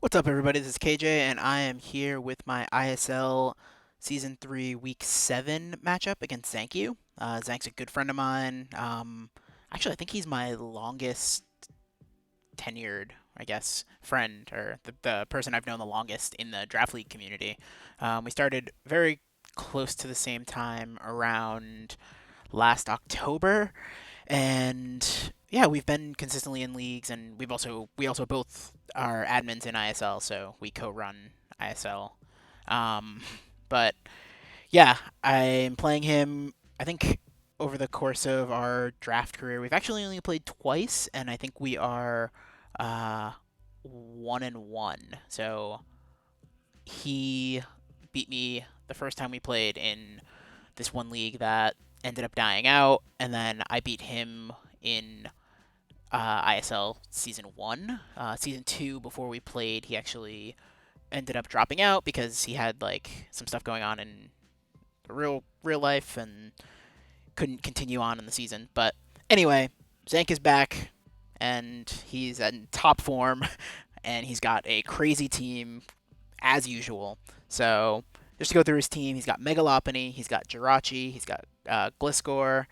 What's up, everybody? This is KJ, and I am here with my ISL Season 3 Week 7 matchup against Zankyou. Zank's a good friend of mine. Actually, I think he's my longest tenured, I guess, friend, or the person I've known the longest in the Draft League community. We started very close to the same time around last October, and yeah, we've been consistently in leagues, and we also both are admins in ISL, so we co-run ISL. Um, but yeah, I'm playing him. I think over the course of our draft career, we've actually only played twice, and I think we are 1-1. So he beat me the first time we played in this one league that ended up dying out, and then I beat him in ISL Season 1. Season 2, before we played, he actually ended up dropping out because he had like some stuff going on in real life and couldn't continue on in the season. But anyway, Zank is back and he's in top form and he's got a crazy team as usual. So just to go through his team, he's got Megalopony, he's got Jirachi, he's got Gliscor,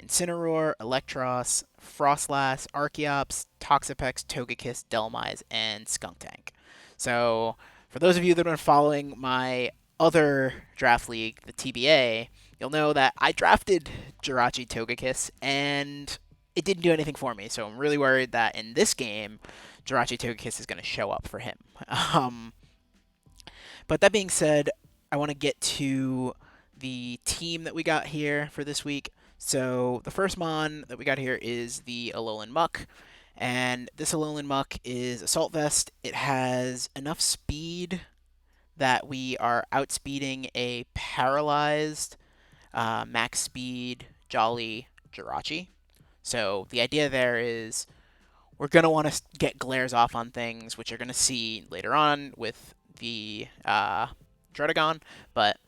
Incineroar, Electros, Frostlass, Archeops, Toxapex, Togekiss, Delmise, and Skuntank. So for those of you that have been following my other draft league, the TBA, you'll know that I drafted Jirachi Togekiss and it didn't do anything for me. So I'm really worried that in this game, Jirachi Togekiss is going to show up for him. Um, but that being said, I want to get to the team that we got here for this week. So the first mon that we got here is the Alolan Muck. And this Alolan Muck is Assault Vest. It has enough speed that we are outspeeding a paralyzed max speed Jolly Jirachi. So the idea there is we're going to want to get glares off on things, which you're going to see later on with the Druddigon, but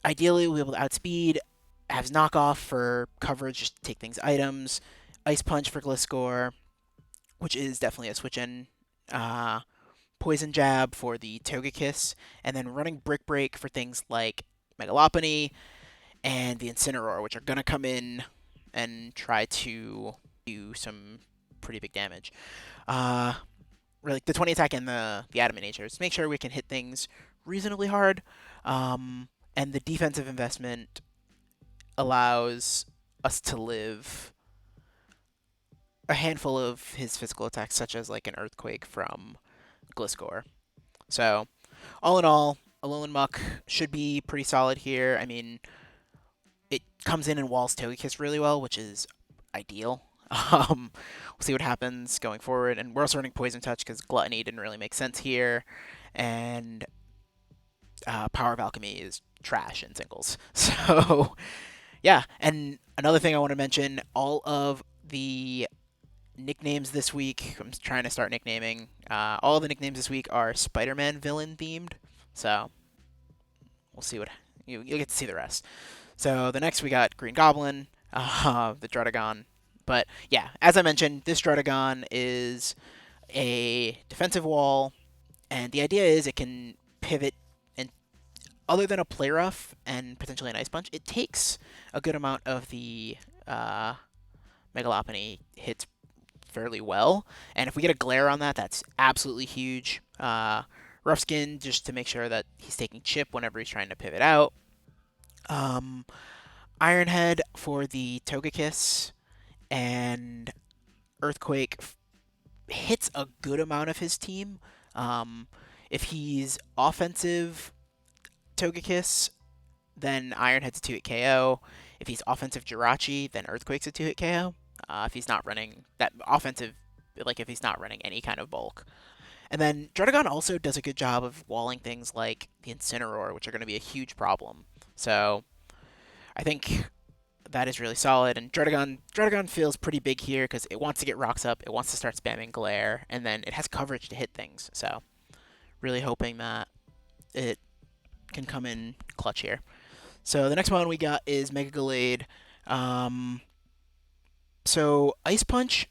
ideally we'll be able to outspeed, has knockoff for coverage, just to take things items, Ice Punch for Gliscor, which is definitely a switch in, uh, Poison Jab for the Togekiss, and then running Brick Break for things like Megalopony and the Incineroar, which are going to come in and try to do some pretty big damage. Uh, really, the 20 attack and the Adamant Nature. Just make sure we can hit things reasonably hard. And the defensive investment allows us to live a handful of his physical attacks, such as like an Earthquake from Gliscor. So, all in all, Alolan Muck should be pretty solid here. I mean, it comes in and walls Togekiss really well, which is ideal. We'll see what happens going forward. And we're also running Poison Touch because Gluttony didn't really make sense here. And Power of Alchemy is trash in singles. So, yeah. And another thing I want to mention, all of the nicknames this week, I'm trying to start nicknaming, all of the nicknames this week are Spider-Man villain themed. So, we'll see what, you'll get to see the rest. So, the next we got Green Goblin, the Druddigon. But yeah, as I mentioned, this Druddigon is a defensive wall, and the idea is it can pivot. And other than a play rough and potentially an ice punch, it takes a good amount of the Megalopony hits fairly well. And if we get a glare on that, that's absolutely huge. Rough skin just to make sure that he's taking chip whenever he's trying to pivot out. Um, Iron Head for the Togekiss, and Earthquake hits a good amount of his team. If he's offensive Togekiss, then Iron Head's a 2-hit KO. If he's offensive Jirachi, then Earthquake's a 2-hit KO. If he's not running that offensive, like if he's not running any kind of bulk. And then Druddigon also does a good job of walling things like the Incineroar, which are going to be a huge problem. So I think that is really solid. And Druddigon feels pretty big here because it wants to get rocks up, it wants to start spamming Glare, and then it has coverage to hit things. So really hoping that it can come in clutch here. So the next one we got is Mega Gallade. Um, so Ice Punch,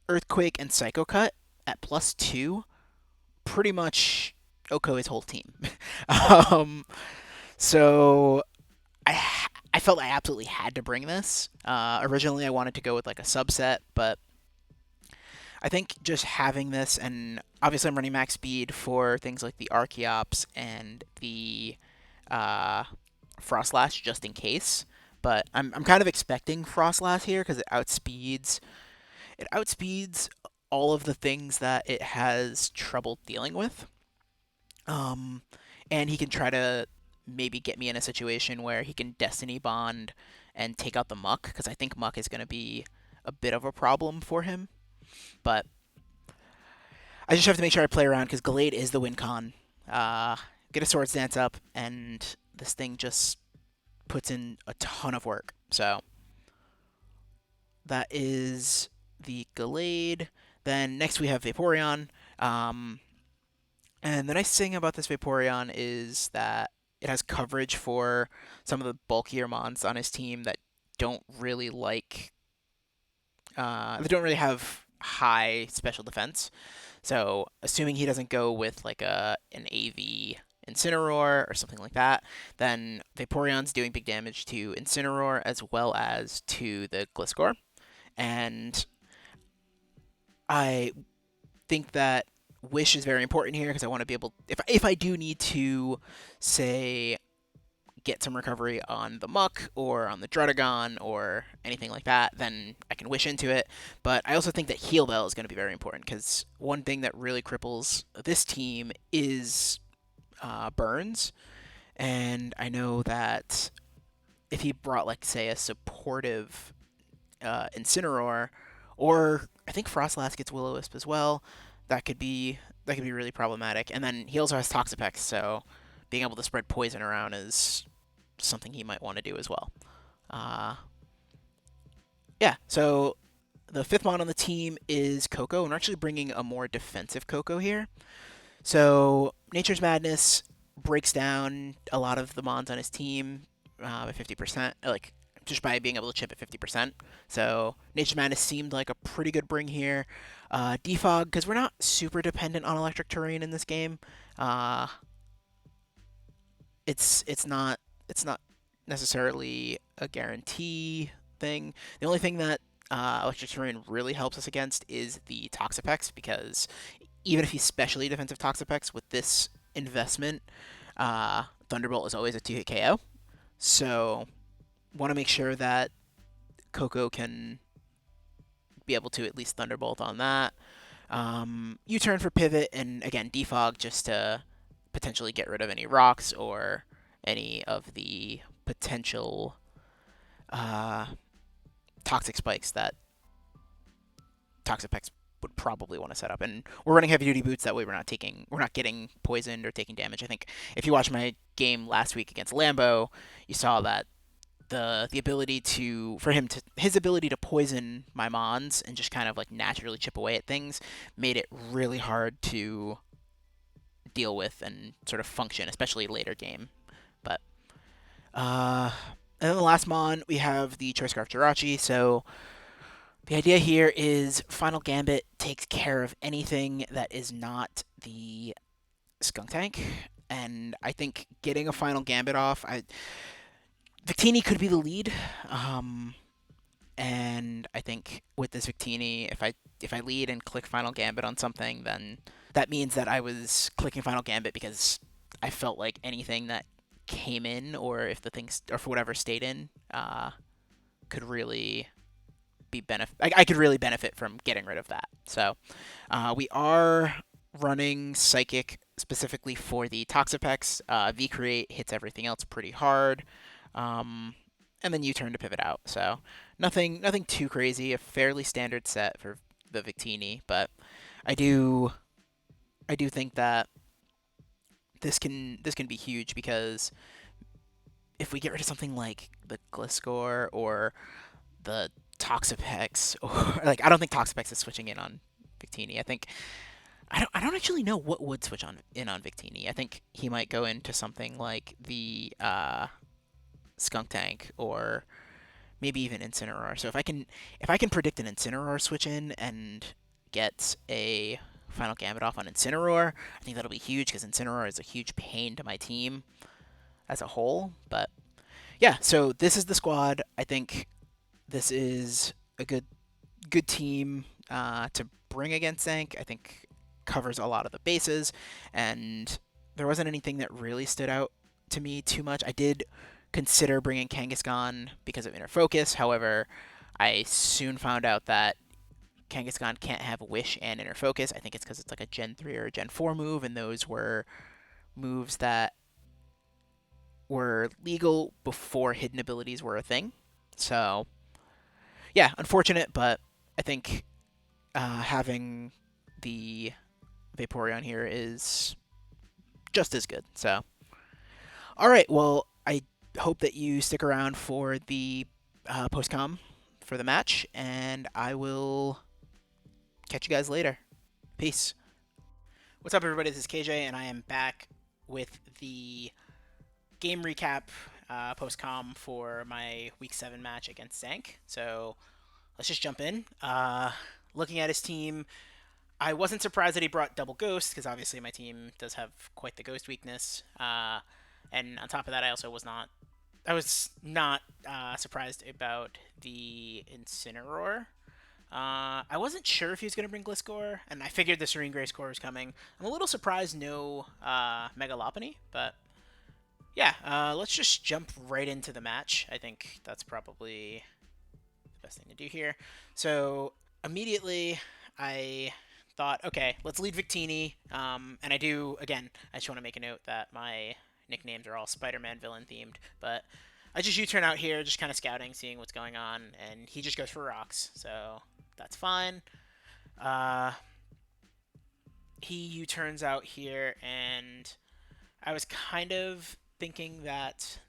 Earthquake, and Psycho Cut at +2 pretty much Oko's whole team. um, so I felt I absolutely had to bring this. Originally, I wanted to go with like a subset, but I think just having this, and obviously I'm running max speed for things like the Archeops and the uh, Frostlash just in case. But I'm kind of expecting Frostlash here because it outspeeds all of the things that it has trouble dealing with. Um, and he can try to maybe get me in a situation where he can Destiny Bond and take out the Muck because I think Muck is going to be a bit of a problem for him. But I just have to make sure I play around because Gallade is the win con. Get a Swords Dance up, and this thing just puts in a ton of work. So that is the Gallade. Then next we have Vaporeon. Um, and the nice thing about this Vaporeon is that it has coverage for some of the bulkier mons on his team that don't really like. They don't really have high special defense. So, assuming he doesn't go with like an AV Incineroar or something like that, then Vaporeon's doing big damage to Incineroar as well as to the Gliscor. And I think that Wish is very important here because I want to be able, if I do need to, say, get some recovery on the Muck or on the Druddigon or anything like that, then I can wish into it. But I also think that Heal Bell is going to be very important because one thing that really cripples this team is burns. And I know that if he brought, like, say, a supportive Incineroar, or I think Frostlass gets Will-O-Wisp as well, that could be really problematic. And then he also has Toxapex, so being able to spread poison around is something he might want to do as well. Uh, yeah, so the fifth mon on the team is Coco, and we're actually bringing a more defensive Coco here. So Nature's Madness breaks down a lot of the mons on his team by 50%, like just by being able to chip at 50%. So Nature's Madness seemed like a pretty good bring here. Defog, because we're not super dependent on electric terrain in this game. Uh, it's not necessarily a guarantee thing. The only thing that electric terrain really helps us against is the Toxapex, because even if he's specially defensive Toxapex, with this investment, Thunderbolt is always a 2-hit KO. So want to make sure that Coco can be able to at least Thunderbolt on that. U-turn for pivot, and again, defog just to potentially get rid of any rocks or any of the potential uh, toxic spikes that Toxapex would probably want to set up. And we're running heavy duty boots, that way we're not getting poisoned or taking damage. I think if you watched my game last week against Lambo, you saw that the ability to for him to his ability to poison my mons and just kind of like naturally chip away at things made it really hard to deal with and sort of function, especially later game. But and then the last mon we have the Choice Scarf Jirachi. So the idea here is Final Gambit takes care of anything that is not the Skunk Tank, and I think getting a Final Gambit off, Victini could be the lead, and I think with this Victini, if I lead and click Final Gambit on something, then that means that I was clicking Final Gambit because I felt like anything that came in, or if the things, or for whatever stayed in, could really be I could really benefit from getting rid of that. So we are running Psychic specifically for the Toxapex. V-Create hits everything else pretty hard. And then U-turn to pivot out. So nothing too crazy. A fairly standard set for the Victini, but I do think that this can be huge, because if we get rid of something like the Gliscor or the Toxapex, or like, I don't think Toxapex is switching in on Victini. I don't actually know what would switch on Victini. I think he might go into something like the Skunk Tank, or maybe even Incineroar. So if I can predict an Incineroar switch in and get a Final Gambit off on Incineroar. I think that'll be huge because Incineroar is a huge pain to my team as a whole. But yeah, so this is the squad. I think this is a good team to bring against Zank. I think covers a lot of the bases, and there wasn't anything that really stood out to me too much. I did consider bringing Kangaskhan because of Inner Focus. However, I soon found out that Kangaskhan can't have Wish and Inner Focus. I think it's because it's like a Gen 3 or a Gen 4 move, and those were moves that were legal before hidden abilities were a thing. So, yeah, unfortunate, but I think having the Vaporeon here is just as good. So, all right, well, I hope that you stick around for the post-com for the match, and I will catch you guys later. Peace. What's up, everybody? This is KJ, and I am back with the game recap post-com for my Week 7 match against Zank. So let's just jump in. Looking at his team, I wasn't surprised that he brought double Ghost, because obviously my team does have quite the Ghost weakness. And on top of that, I was not surprised about the Incineroar. I wasn't sure if he was going to bring Gliscor, and I figured the Serene Gray score was coming. I'm a little surprised no Mega Lopunny, but yeah, let's just jump right into the match. I think that's probably the best thing to do here. So immediately, I thought, okay, let's lead Victini. And I do, again, I just want to make a note that my nicknames are all Spider-Man villain themed, but I just U-turn out here, just kind of scouting, seeing what's going on, and he just goes for rocks, so that's fine. He U-turns out here, and I was kind of thinking that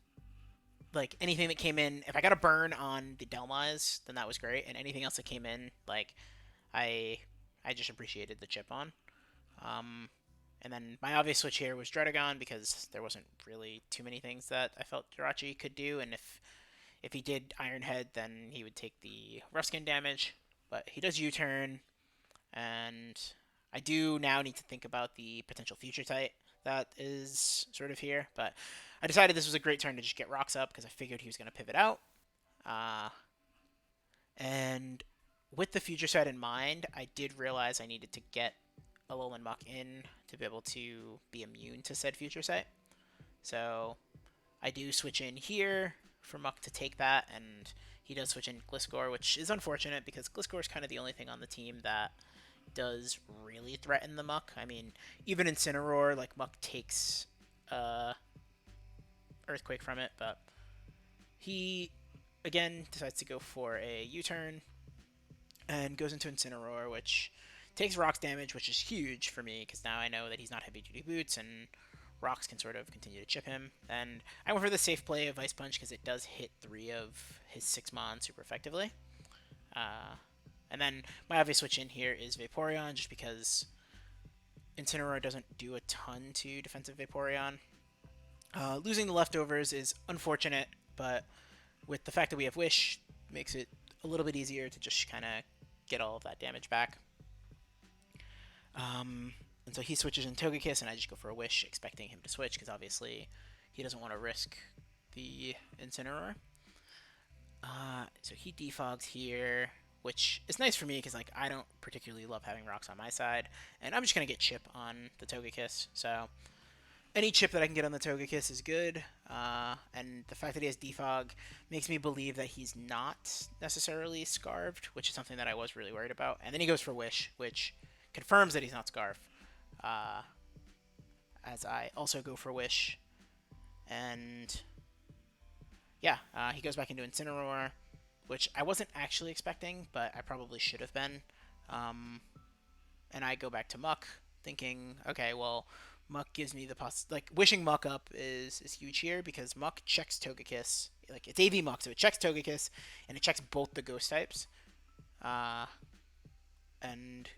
like anything that came in, if I got a burn on the Delmise, then that was great, and anything else that came in, like I I just appreciated the chip on. Um, and then my obvious switch here was Dredagon because there wasn't really too many things that I felt Jirachi could do, and if he did Iron Head, then he would take the Ruskin damage. But he does U-turn, and I do now need to think about the potential future type that is sort of here. But I decided this was a great turn to just get rocks up because I figured he was going to pivot out. And with the future set in mind, I did realize I needed to get Alolan Muck in to be able to be immune to said future set. So I do switch in here for Muck to take that, and he does switch in Gliscor, which is unfortunate because Gliscor is kind of the only thing on the team that does really threaten the Muck. I mean, even Incineroar, like, Muck takes Earthquake from it, but he, again, decides to go for a U-turn and goes into Incineroar, which takes Rocks damage, which is huge for me because now I know that he's not heavy-duty boots, and Rocks can sort of continue to chip him. And I went for the safe play of Ice Punch because it does hit 3 of his 6 Mon super effectively. And then my obvious switch in here is Vaporeon, just because Incineroar doesn't do a ton to defensive Vaporeon. Losing the leftovers is unfortunate, but with the fact that we have Wish, makes it a little bit easier to just kind of get all of that damage back. And so he switches in Togekiss, and I just go for a Wish, expecting him to switch, because obviously he doesn't want to risk the Incineroar. So he defogs here, which is nice for me, because like I don't particularly love having rocks on my side, and I'm just going to get chip on the Togekiss, so any chip that I can get on the Togekiss is good, and the fact that he has defog makes me believe that he's not necessarily Scarved, which is something that I was really worried about. And then he goes for Wish, which confirms that he's not Scarf, as I also go for Wish. And yeah, he goes back into Incineroar, which I wasn't actually expecting, but I probably should have been. And I go back to Muck, thinking, okay, well, Muck gives me the wishing Muck up is huge here because Muck checks Togekiss. Like, it's AV Muck, so it checks Togekiss, and it checks both the Ghost types. And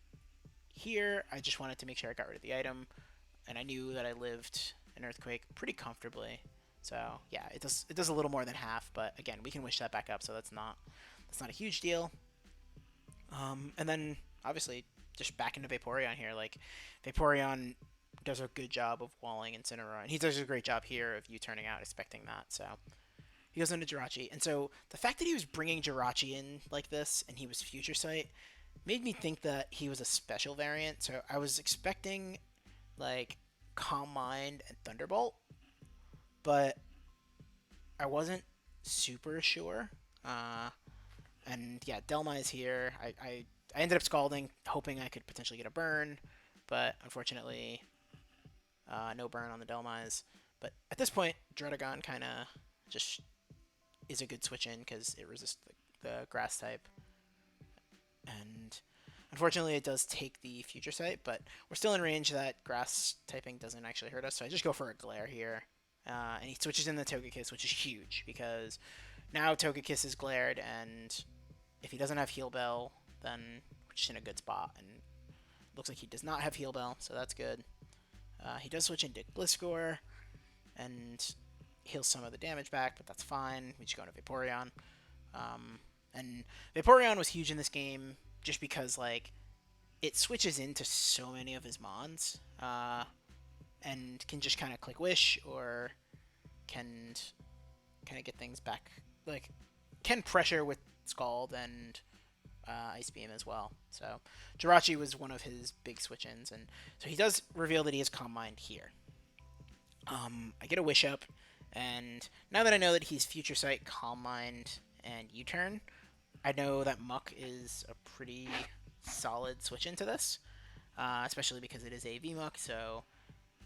here, I just wanted to make sure I got rid of the item, and I knew that I lived an Earthquake pretty comfortably. So yeah, it does a little more than half, but again, we can wish that back up, so that's not a huge deal. And then obviously just back into Vaporeon here. Like, Vaporeon does a good job of walling Incineroar, and he does a great job here of you turning out expecting that. So he goes into Jirachi, and so the fact that he was bringing Jirachi in like this, and he was Future Sight, made me think that he was a special variant. So I was expecting like Calm Mind and Thunderbolt, but I wasn't super sure. And yeah, Delma is here. I ended up scalding, hoping I could potentially get a burn, but unfortunately, no burn on the Delmise. But at this point, Druddigon kind of just is a good switch in because it resists the grass type. And unfortunately, it does take the Future Sight, but we're still in range that grass typing doesn't actually hurt us, so I just go for a Glare here. And he switches in the Togekiss, which is huge because now Togekiss is glared, and if he doesn't have Heal Bell, then we're just in a good spot. And looks like he does not have Heal Bell, so that's good. He does switch into Gliscor and heals some of the damage back, but that's fine. We just go into Vaporeon. And Vaporeon was huge in this game just because, like, it switches into so many of his Mons and can just kind of click Wish or can kind of get things back. Like, can pressure with Scald and Ice Beam as well. So Jirachi was one of his big switch-ins, and so he does reveal that he has Calm Mind here. I get a Wish Up, and now that I know that he's Future Sight, Calm Mind, and U-Turn, I know that Muck is a pretty solid switch into this, especially because it is a V-Muck, so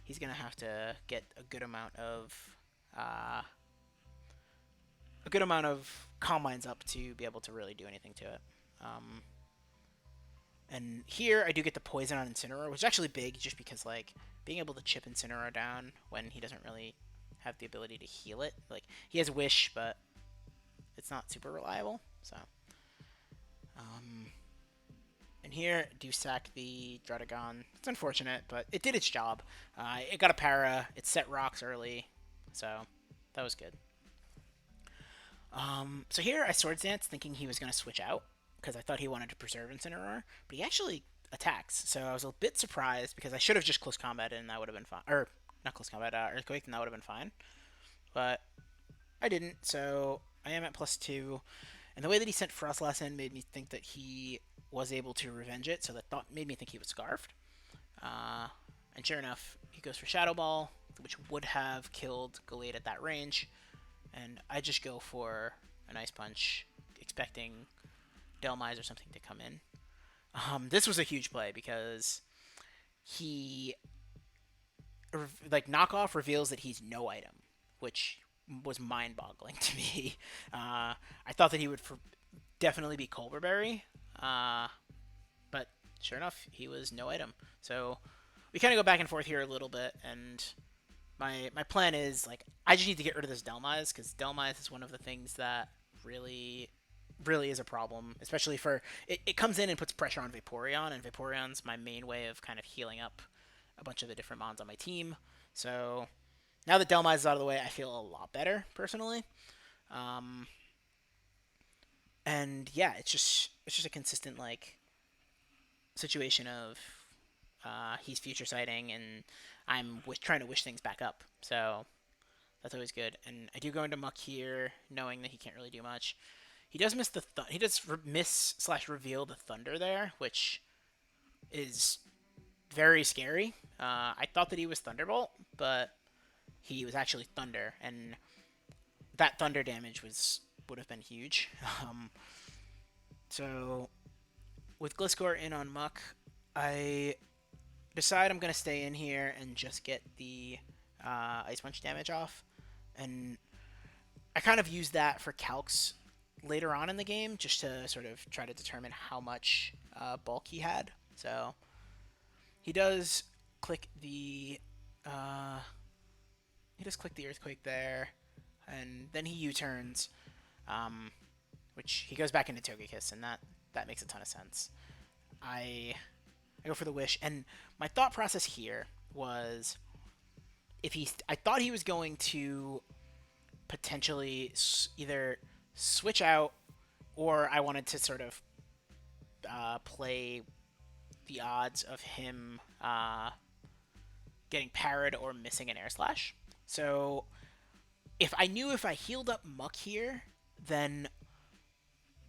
he's going to have to get a good amount of Calm Minds up to be able to really do anything to it. And here I do get the Poison on Incineroar, which is actually big just because, like, being able to chip Incineroar down when he doesn't really have the ability to heal it. Like, he has Wish, but it's not super reliable, so. And here, do sack the Druddigon. It's unfortunate, but it did its job. It got a Para, it set rocks early, so that was good. So here I Swords Dance thinking he was going to switch out, because I thought he wanted to preserve Incineroar, but he actually attacks. So I was a bit surprised because I should have just close combat and that would have been fine. Or not close combat, Earthquake, and that would have been fine. But I didn't, so I am at +2. And the way that he sent Frostlass in made me think that he was able to revenge it, so that thought made me think he was Scarfed. And sure enough, he goes for Shadow Ball, which would have killed Gallade at that range. And I just go for an Ice Punch, expecting Delmise or something to come in. This was a huge play because he, like, Knockoff reveals that he's no item, which was mind-boggling to me. I thought that he would definitely be Colberberry, but sure enough, he was no item. So we kind of go back and forth here a little bit, and my plan is, like, I just need to get rid of this Delmise, because Delmise is one of the things that really is a problem, especially for it comes in and puts pressure on Vaporeon, and Vaporeon's my main way of kind of healing up a bunch of the different mons on my team. So now that Delmise is out of the way, I feel a lot better personally. And yeah, it's just a consistent, like, situation of he's Future Sighting and I'm trying to wish things back up. So that's always good. And I do go into Muck here, knowing that he can't really do much. He does miss he does miss/reveal the Thunder there, which is very scary. I thought that he was Thunderbolt, but he was actually Thunder, and that Thunder damage would have been huge. So with Gliscor in on Muck, I decide I'm gonna stay in here and just get the Ice Punch damage off, and I kind of use that for calcs later on in the game, just to sort of try to determine how much bulk he had. So he does click the Earthquake there, and then he U-turns, which he goes back into Togekiss, and that makes a ton of sense. I go for the Wish, and my thought process here was I thought he was going to potentially either switch out, or I wanted to sort of play the odds of him getting parried or missing an air slash. So if I healed up Muck here, then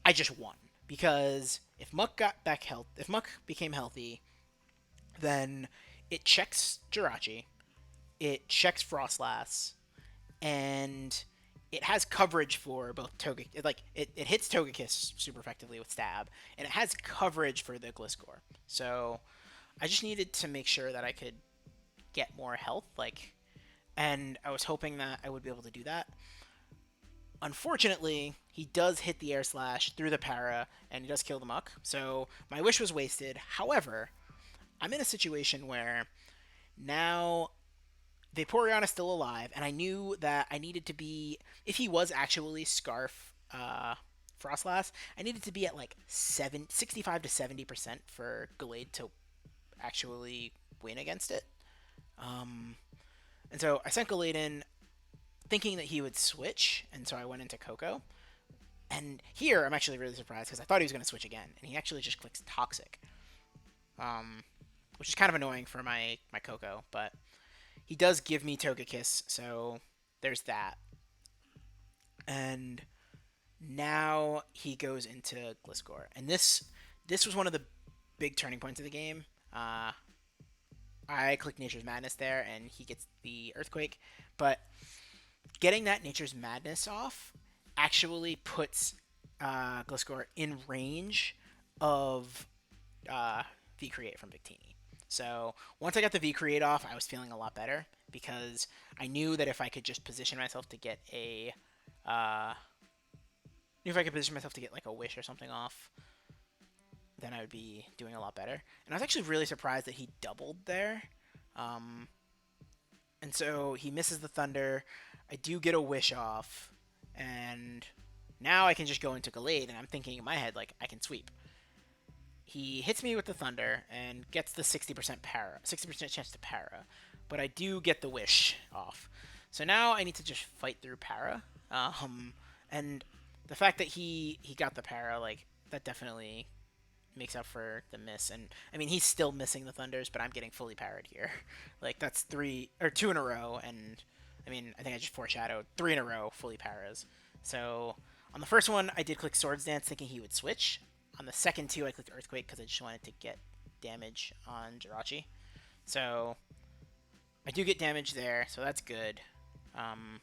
I just won, because if Muck became healthy, then it checks Jirachi, it checks Frostlass, and it has coverage for both Toga. It hits Togekiss super effectively with Stab, and it has coverage for the Gliscor. So I just needed to make sure that I could get more health, and I was hoping that I would be able to do that. Unfortunately, he does hit the air slash through the para, and he does kill the Muck. So my wish was wasted. However, I'm in a situation where now Vaporeon is still alive, and I knew that I needed to be, if he was actually Scarf Frostlass, I needed to be at like 65 to 70% for Gallade to actually win against it. Um, and so I sent Gallade in thinking that he would switch, and so I went into Coco. And here I'm actually really surprised because I thought he was going to switch again, and he actually just clicks Toxic, um, which is kind of annoying for my Coco, but he does give me Togekiss, so there's that. And now he goes into Gliscor, and this was one of the big turning points of the game. I click Nature's Madness there, and he gets the Earthquake, but getting that Nature's Madness off actually puts Gliscor in range of V Create from Victini. So once I got the V Create off, I was feeling a lot better because I knew that if I could just position myself to get uh, if I could position myself to get like a Wish or something off, then I would be doing a lot better. And I was actually really surprised that he doubled there. Um, and so he misses the Thunder. I do get a Wish off, and now I can just go into Gallade, and I'm thinking in my head, like, I can sweep. He hits me with the Thunder and gets the 60% chance to para, but I do get the Wish off. So now I need to just fight through para. And the fact that he got the para, like, that definitely makes up for the miss. And I mean, he's still missing the Thunders, but I'm getting fully parried here. Like, that's two in a row, and I mean, I think I just foreshadowed 3 in a row fully paras. So on the first one, I did click Swords Dance thinking he would switch. On the second two, I clicked Earthquake because I just wanted to get damage on Jirachi. So I do get damage there, so that's good. Um,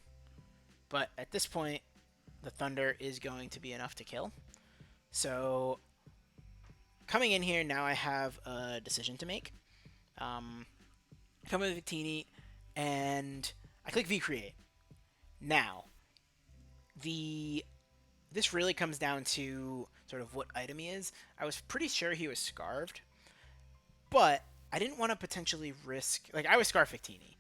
but at this point, the Thunder is going to be enough to kill. So coming in here, now I have a decision to make. Come with Victini, and I click V Create. Now, this really comes down to sort of what item he is. I was pretty sure he was Scarved, but I didn't want to potentially risk. Like, I was Scarf Victini.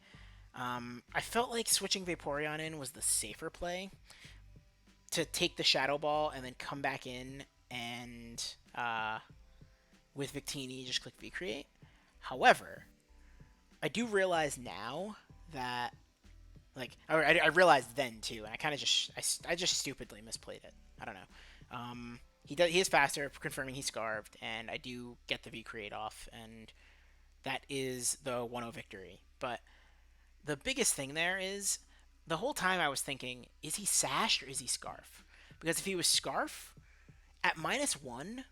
I felt like switching Vaporeon in was the safer play to take the Shadow Ball and then come back in and with Victini just click V Create. However, I do realize now that I realized then too, and I kind of I just stupidly misplayed it. I don't know. He is faster, confirming he's Scarved, and I do get the V Create off, and that is the 1-0 victory. But the biggest thing there is the whole time I was thinking, is he Sash or is he Scarf? Because if he was Scarf, at -1,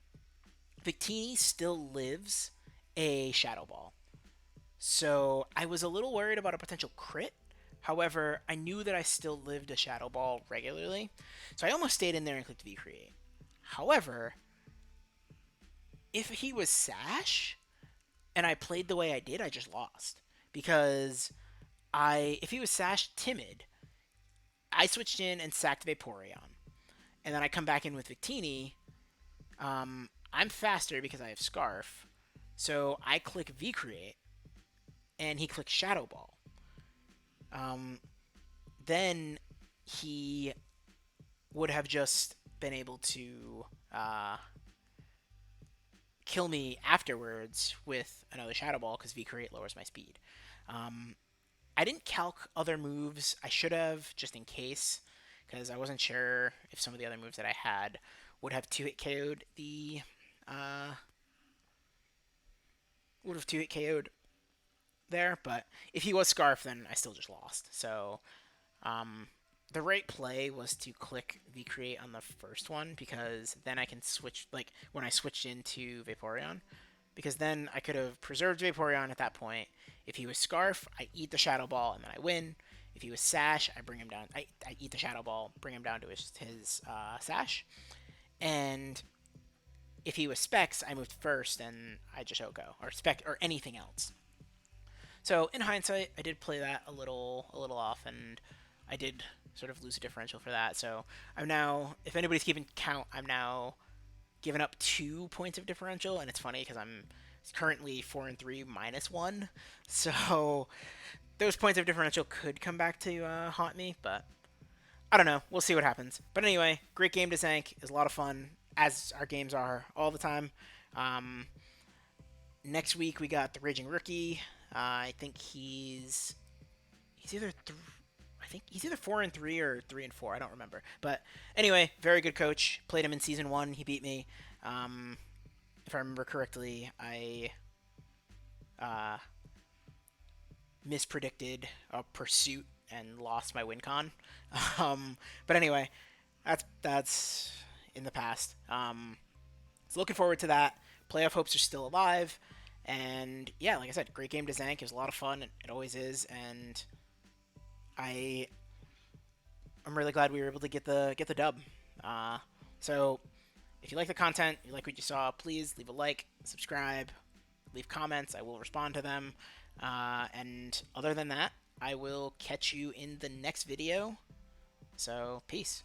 Victini still lives a Shadow Ball. So I was a little worried about a potential crit. However, I knew that I still lived a Shadow Ball regularly, so I almost stayed in there and clicked V Create. However, if he was Sash and I played the way I did, I just lost. Because if he was Sash Timid, I switched in and sacked Vaporeon. And then I come back in with Victini. I'm faster because I have Scarf. So I click V Create, and he clicks Shadow Ball. Then he would have just been able to kill me afterwards with another Shadow Ball because V Create lowers my speed. I didn't calc other moves. I should have, just in case, because I wasn't sure if some of the other moves that I had would have 2-hit KO'd would have 2-hit KO'd there, but if he was Scarf, then I still just lost. So the right play was to click the create on the first one, because then I can switch, like when I switched into Vaporeon, because then I could have preserved Vaporeon at that point. If he was Scarf, I eat the Shadow Ball and then I win. If he was Sash, I bring him down. I eat the Shadow Ball, bring him down to his Sash. And if he was Specs, I moved first and I just Oko or Spec or anything else. So in hindsight, I did play that a little off, and I did sort of lose a differential for that. So I'm now, if anybody's keeping count, I'm now giving up 2 points of differential, and it's funny because I'm currently 4-3 -1. So those points of differential could come back to haunt me, but I don't know. We'll see what happens. But anyway, great game to Zank. It was a lot of fun, as our games are all the time. Next week we got the Raging Rookie. I think he's either I think he's either 4-3 or 3-4. I don't remember. But anyway, very good coach. Played him in season 1. He beat me. If I remember correctly, I mispredicted a pursuit and lost my win con. But anyway, that's in the past. So looking forward to that. Playoff hopes are still alive. And yeah, like I said, great game to Zank. It was a lot of fun. It always is. And I'm really glad we were able to get the dub. So if you like the content, you like what you saw, please leave a like, subscribe, leave comments. I will respond to them. And other than that, I will catch you in the next video. So peace.